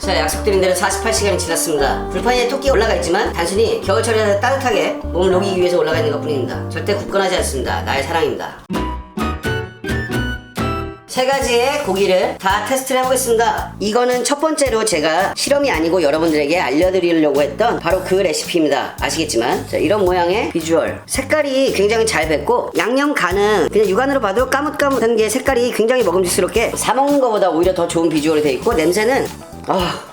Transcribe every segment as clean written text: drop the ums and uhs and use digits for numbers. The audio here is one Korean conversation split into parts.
자, 약속드린 대로 48시간이 지났습니다. 불판 위에 토끼가 올라가 있지만 단순히 겨울철에 따뜻하게 몸을 녹이기 위해서 올라가 있는 것 뿐입니다. 절대 굳건하지 않습니다. 나의 사랑입니다. 세 가지의 고기를 다 테스트를 해보겠습니다. 이거는 첫 번째로 제가 실험이 아니고 여러분들에게 알려드리려고 했던 바로 그 레시피입니다. 아시겠지만 자, 이런 모양의 비주얼, 색깔이 굉장히 잘 뱄고 양념 간은 그냥 육안으로 봐도 까뭇까뭇한 게 색깔이 굉장히 먹음직스럽게 사 먹는 것보다 오히려 더 좋은 비주얼이 돼 있고, 냄새는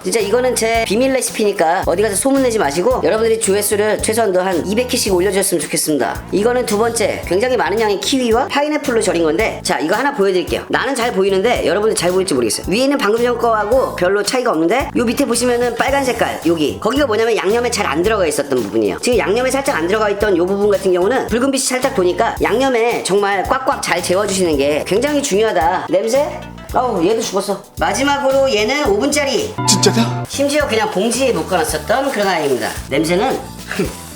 진짜 이거는 제 비밀 레시피니까 어디 가서 소문내지 마시고 여러분들이 조회수를 최소한도 한 200개씩 올려주셨으면 좋겠습니다. 이거는 두 번째, 굉장히 많은 양의 키위와 파인애플로 절인 건데, 자, 이거 하나 보여드릴게요. 나는 잘 보이는데 여러분들 잘 보일지 모르겠어요. 위에는 방금 전 거하고 별로 차이가 없는데 요 밑에 보시면은 빨간 색깔, 거기가 뭐냐면 양념에 잘 안 들어가 있었던 부분이에요. 지금 양념에 살짝 안 들어가 있던 요 부분 같은 경우는 붉은 빛이 살짝 도니까 양념에 정말 꽉꽉 잘 재워주시는 게 굉장히 중요하다. 냄새? 얘도 죽었어. 마지막으로 얘는 5분짜리. 진짜다? 심지어 그냥 봉지에 묶어놨었던 그런 아이입니다. 냄새는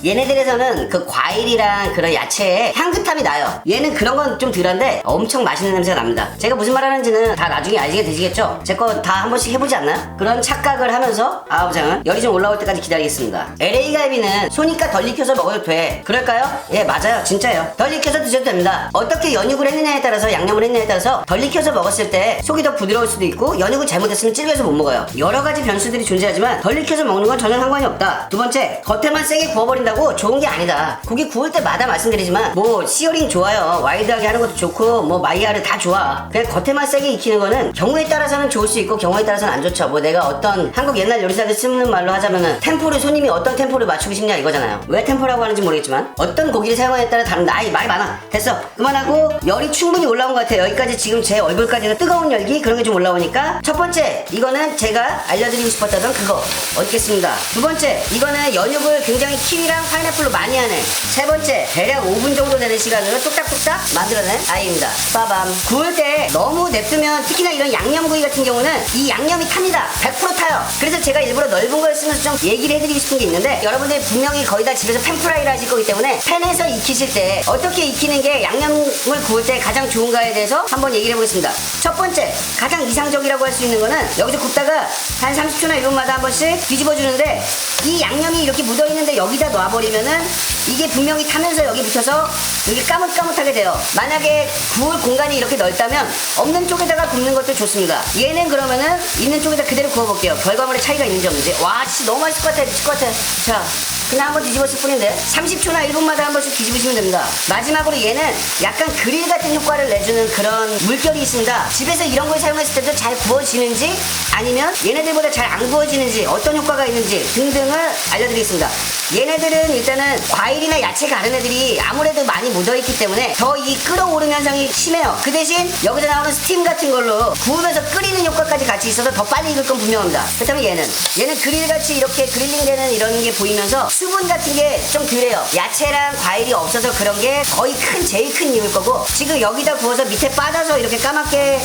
얘네들에서는 그 과일이랑 그런 야채의 향긋함이 나요. 얘는 그런 건 좀 덜한데 엄청 맛있는 냄새가 납니다. 제가 무슨 말 하는지는 다 나중에 알게 되시겠죠? 제 거 다 한 번씩 해보지 않나요? 그런 착각을 하면서 아우장은 열이 좀 올라올 때까지 기다리겠습니다. LA 갈비는 소니까 덜 익혀서 먹어도 돼. 그럴까요? 예, 맞아요. 진짜예요. 덜 익혀서 드셔도 됩니다. 어떻게 연육을 했느냐에 따라서, 양념을 했느냐에 따라서 덜 익혀서 먹었을 때 속이 더 부드러울 수도 있고, 연육을 잘못했으면 질겨서 못 먹어요. 여러 가지 변수들이 존재하지만 덜 익혀서 먹는 건 전혀 상관이 없다. 두 번째, 겉에만 세게 구워버린다고 좋은 게 아니다. 고기 구울 때마다 말씀드리지만 뭐 시어링 좋아요. 와일드하게 하는 것도 좋고 뭐 마이야르 다 좋아. 그냥 겉에만 세게 익히는 거는 경우에 따라서는 좋을 수 있고 경우에 따라서는 안 좋죠. 뭐 내가 어떤 한국 옛날 요리사들 쓰는 말로 하자면은 템포를, 손님이 어떤 템포를 맞추고 싶냐 이거잖아요. 왜 템포라고 하는지 모르겠지만 어떤 고기를 사용하냐에 따라 다른다. 말이 많아. 됐어. 그만하고 열이 충분히 올라온 것 같아요. 여기까지 지금 제 얼굴까지는 뜨거운 열기 그런 게 좀 올라오니까 첫 번째, 이거는 제가 알려드리고 싶었다던 그거 얻겠습니다. 두 번째, 이거는 연육을 굉장히 키위랑 파인애플로 많이 하네. 세 번째, 대략 5분 정도 되는 시간으로 뚝딱뚝딱 만들어낸 아이입니다. 빠밤. 구울 때 너무 냅두면, 특히나 이런 양념구이 같은 경우는 이 양념이 탑니다. 100% 타요. 그래서 제가 일부러 넓은 걸 쓰면서 좀 얘기를 해드리고 싶은 게 있는데, 여러분들이 분명히 거의 다 집에서 팬프라이를 하실 거기 때문에 팬에서 익히실 때 어떻게 익히는 게 양념을 구울 때 가장 좋은가에 대해서 한번 얘기를 해보겠습니다. 첫 번째, 가장 이상적이라고 할 수 있는 거는 여기서 굽다가 한 30초나 1분마다 한 번씩 뒤집어주는데, 이 양념이 이렇게 묻어있는데 여기다 놔버리면은 이게 분명히 타면서 여기 붙어서 여기 까뭇까뭇하게 돼요. 만약에 구울 공간이 이렇게 넓다면 없는 쪽에다가 굽는 것도 좋습니다. 얘는 그러면은 있는 쪽에다 그대로 구워볼게요. 결과물의 차이가 있는지 없는지. 와, 진짜 너무 맛있을 것 같아. 미칠 것 같아. 자, 그냥 한번 뒤집었을 뿐인데 30초나 1분마다 한 번씩 뒤집으시면 됩니다. 마지막으로 얘는 약간 그릴 같은 효과를 내주는 그런 물결이 있습니다. 집에서 이런 걸 사용했을 때도 잘 구워지는지, 아니면 얘네들보다 잘 안 구워지는지, 어떤 효과가 있는지 등등을 알려드리겠습니다. 얘네들은 일단은 과일이나 야채 가른 애들이 아무래도 많이 묻어있기 때문에 더 이 끓어오르는 현상이 심해요. 그 대신 여기서 나오는 스팀 같은 걸로 구우면서 끓이는 효과까지 같이 있어서 더 빨리 익을 건 분명합니다. 그렇다면 얘는 그릴같이 이렇게 그릴링 되는 이런 게 보이면서 수분 같은 게 좀 덜해요. 야채랑 과일이 없어서 그런 게 거의 제일 큰 이유일 거고, 지금 여기다 구워서 밑에 빠져서 이렇게 까맣게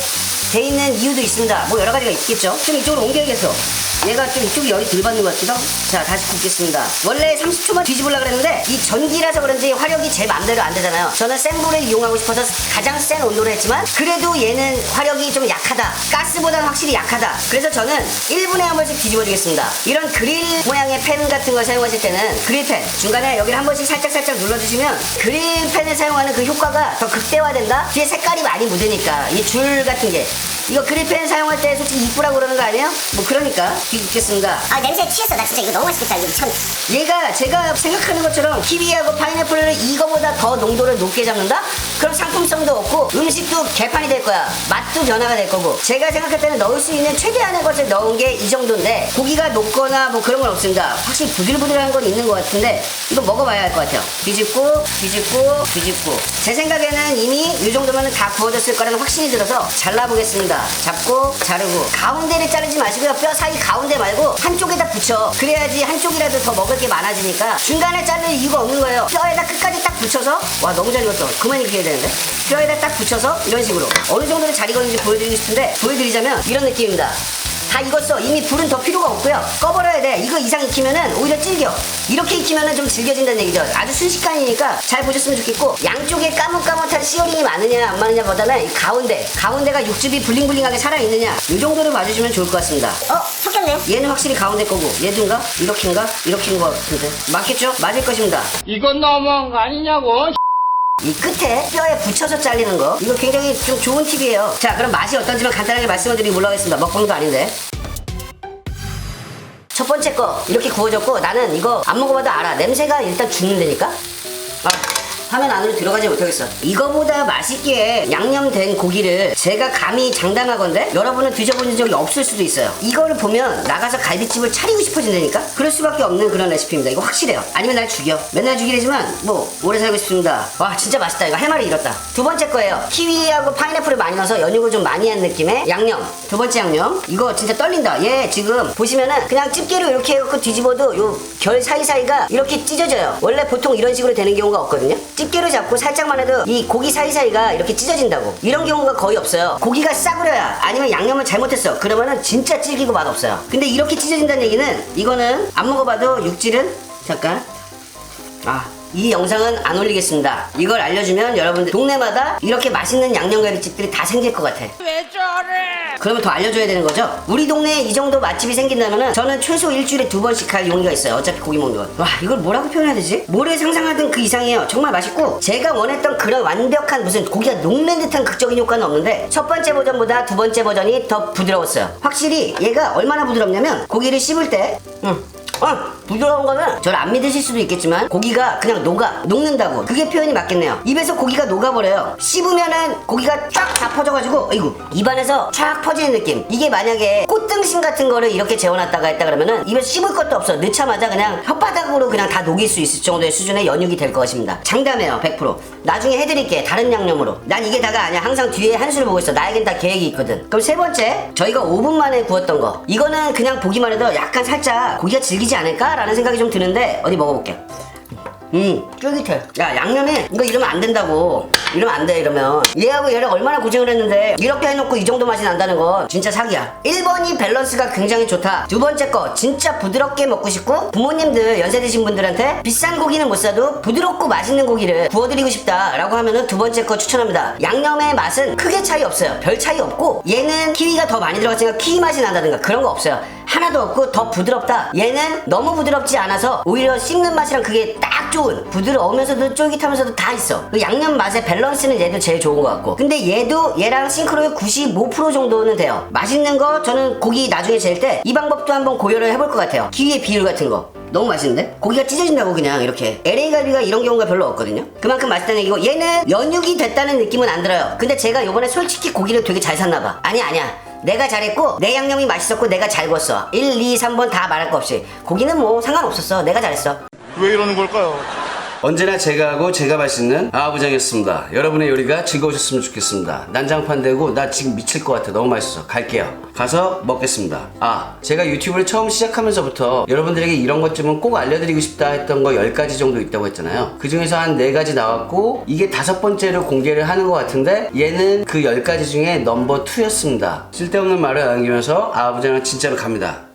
돼 있는 이유도 있습니다. 뭐 여러 가지가 있겠죠. 좀 이쪽으로 옮겨야겠어. 얘가 좀 이쪽이 열이 덜 받는 것 같기도. 자, 다시 굽겠습니다. 원래 30초만 뒤집으려고 그랬는데 이 전기라서 그런지 화력이 제 맘대로 안 되잖아요. 저는 센 불을 이용하고 싶어서 가장 센 온도로 했지만 그래도 얘는 화력이 좀 약하다. 가스보다는 확실히 약하다. 그래서 저는 1분에 한 번씩 뒤집어 주겠습니다. 이런 그릴 모양의 팬 같은 걸 사용하실 때는 그릴팬 중간에 여기를 한 번씩 살짝 눌러주시면 그릴팬을 사용하는 그 효과가 더 극대화된다. 뒤에 색깔이 많이 묻으니까 이 줄 같은 게, 이거 그릴팬 사용할 때 솔직히 이쁘라고 그러는 거 아니에요? 뭐 그러니까 뒤집겠습니다. 냄새 취했어. 나 진짜 이거 너무 맛있겠다. 이거 참. 얘가 제가 생각하는 것처럼 키위하고 파인애플을 이거보다 더 농도를 높게 잡는다? 그럼 상품성도 없고 음식도 개판이 될 거야. 맛도 변화가 될 거고. 제가 생각할 때는 넣을 수 있는 최대한의 것을 넣은 게 이 정도인데, 고기가 녹거나 뭐 그런 건 없습니다. 확실히 부들부들한 건 있는 것 같은데 이거 먹어봐야 할 것 같아요. 뒤집고 제 생각에는 이미 이 정도면 다 구워졌을 거라는 확신이 들어서 잘라보겠습니다. 잡고 자르고, 가운데를 자르지 마시고요. 뼈 사이 가운데 말고 한쪽에다 붙여. 그래야지 한쪽이라도 더 먹을 게 많아지니까. 중간에 자를 이유가 없는 거예요. 뼈에다 끝까지 딱 붙여서, 와 너무 잘 익었어. 그만 익혀야 되는데. 뼈에다 딱 붙여서 이런 식으로 어느 정도로 잘 익었는지 보여드리고 싶은데, 보여드리자면 이런 느낌입니다. 다 익었어. 이미 불은 더 필요가 없고요. 꺼버려야 돼. 이거 이상 익히면은 오히려 질겨. 이렇게 익히면은 좀 질겨진다는 얘기죠. 아주 순식간이니까 잘 보셨으면 좋겠고, 양쪽에 까뭇까뭇한 씨어링이 많으냐 안 많으냐 보다는 이 가운데가 육즙이 블링블링하게 살아있느냐, 이 정도를 봐주시면 좋을 것 같습니다. 섞였네. 얘는 확실히 가운데 거고, 얘도인가? 이렇게인 것 같은데. 맞겠죠? 맞을 것입니다. 이건 너무한 거 아니냐고. 이 끝에 뼈에 붙여서 잘리는 거, 이거 굉장히 좀 좋은 팁이에요. 자, 그럼 맛이 어떤지만 간단하게 말씀을 드리고 올라가겠습니다. 먹방도 아닌데. 첫 번째 거 이렇게 구워졌고, 나는 이거 안 먹어봐도 알아. 냄새가 일단 죽는다니까. 화면 안으로 들어가지 못하겠어. 이거보다 맛있게 양념된 고기를 제가 감히 장담하건데 여러분은 드셔본 적이 없을 수도 있어요. 이거를 보면 나가서 갈비집을 차리고 싶어진다니까. 그럴 수밖에 없는 그런 레시피입니다. 이거 확실해요. 아니면 날 죽여. 맨날 죽이래지만 뭐 오래 살고 싶습니다. 와, 진짜 맛있다. 이거 할 말이 잃었다. 두 번째 거예요. 키위하고 파인애플을 많이 넣어서 연육을 좀 많이 한 느낌의 양념. 두 번째 양념, 이거 진짜 떨린다. 얘 지금 보시면은 그냥 집게로 이렇게 해갖고 뒤집어도 요 결 사이사이가 이렇게 찢어져요. 원래 보통 이런 식으로 되는 경우가 없거든요. 집게로 잡고 살짝만 해도 이 고기 사이사이가 이렇게 찢어진다고. 이런 경우가 거의 없어요. 고기가 싸구려야, 아니면 양념을 잘못했어, 그러면은 진짜 질기고 맛없어요. 근데 이렇게 찢어진다는 얘기는, 이거는 안 먹어봐도 육질은, 잠깐, 이 영상은 안 올리겠습니다. 이걸 알려주면 여러분들 동네마다 이렇게 맛있는 양념갈비집들이 다 생길 것 같아. 왜 저래? 그러면 더 알려줘야 되는 거죠? 우리 동네에 이 정도 맛집이 생긴다면은 저는 최소 일주일에 2번씩 할 용의가 있어요. 어차피 고기 먹는 건. 와, 이걸 뭐라고 표현해야 되지? 뭐를 상상하든 그 이상이에요. 정말 맛있고, 제가 원했던 그런 완벽한 무슨 고기가 녹는 듯한 극적인 효과는 없는데, 첫 번째 버전보다 두 번째 버전이 더 부드러웠어요. 확실히 얘가 얼마나 부드럽냐면, 고기를 씹을 때 부드러운 거는 저를 안 믿으실 수도 있겠지만, 고기가 그냥 녹는다고. 그게 표현이 맞겠네요. 입에서 고기가 녹아버려요. 씹으면은 고기가 쫙 다 퍼져가지고, 아이고, 입안에서 쫙 퍼지는 느낌. 이게 만약에 꽃등심 같은 거를 이렇게 재워놨다가 했다 그러면은 입에서 씹을 것도 없어. 넣자마자 그냥 혓바닥으로 그냥 다 녹일 수 있을 정도의 수준의 연육이 될 것입니다. 장담해요. 100%. 나중에 해드릴게. 다른 양념으로. 난 이게 다가 아니야. 항상 뒤에 한 수를 보고 있어. 나에겐 다 계획이 있거든. 그럼 세 번째, 저희가 5분 만에 구웠던 거. 이거는 그냥 보기만 해도 약간 살짝 고기가 질기지 않을까? 라는 생각이 좀 드는데, 어디 먹어볼게요. 쫄깃해. 야, 양념이 이거 이러면 안 된다고. 이러면 안 돼. 이러면 얘하고 얘를 얼마나 고생을 했는데 이렇게 해놓고 이 정도 맛이 난다는 건 진짜 사기야. 1번이 밸런스가 굉장히 좋다. 두 번째 거, 진짜 부드럽게 먹고 싶고, 부모님들 연세 드신 분들한테 비싼 고기는 못 사도 부드럽고 맛있는 고기를 구워드리고 싶다 라고 하면은 두 번째 거 추천합니다. 양념의 맛은 크게 차이 없어요. 별 차이 없고, 얘는 키위가 더 많이 들어갔으니까 키위 맛이 난다든가 그런 거 없어요. 하나도 없고 더 부드럽다. 얘는 너무 부드럽지 않아서 오히려 씹는 맛이랑 그게 딱 좋은, 부드러우면서도 쫄깃하면서도 다 있어. 그 양념 맛의 밸런스는 얘도 제일 좋은 것 같고, 근데 얘도 얘랑 싱크로율 95% 정도는 돼요. 맛있는 거, 저는 고기 나중에 잴 때 이 방법도 한번 고려를 해볼 것 같아요. 키위의 비율 같은 거 너무 맛있는데? 고기가 찢어진다고. 그냥 이렇게 LA 갈비가 이런 경우가 별로 없거든요. 그만큼 맛있다는 얘기고, 얘는 연육이 됐다는 느낌은 안 들어요. 근데 제가 요번에 솔직히 고기를 되게 잘 샀나봐. 아니야, 내가 잘했고 내 양념이 맛있었고 내가 잘 구웠어. 1, 2, 3번 다 말할 거 없이. 고기는 뭐 상관없었어. 내가 잘했어. 왜 이러는 걸까요? 언제나 제가 하고 제가 맛있는 아부장이었습니다. 여러분의 요리가 즐거우셨으면 좋겠습니다. 난장판 되고 나 지금 미칠 것 같아. 너무 맛있어. 갈게요. 가서 먹겠습니다. 제가 유튜브를 처음 시작하면서부터 여러분들에게 이런 것쯤은 꼭 알려드리고 싶다 했던 거 10가지 정도 있다고 했잖아요. 그 중에서 한 4가지 나왔고, 이게 5번째로 공개를 하는 것 같은데, 얘는 그 10가지 중에 넘버 2였습니다. 쓸데없는 말을 안 남기면서 아부장은 진짜로 갑니다.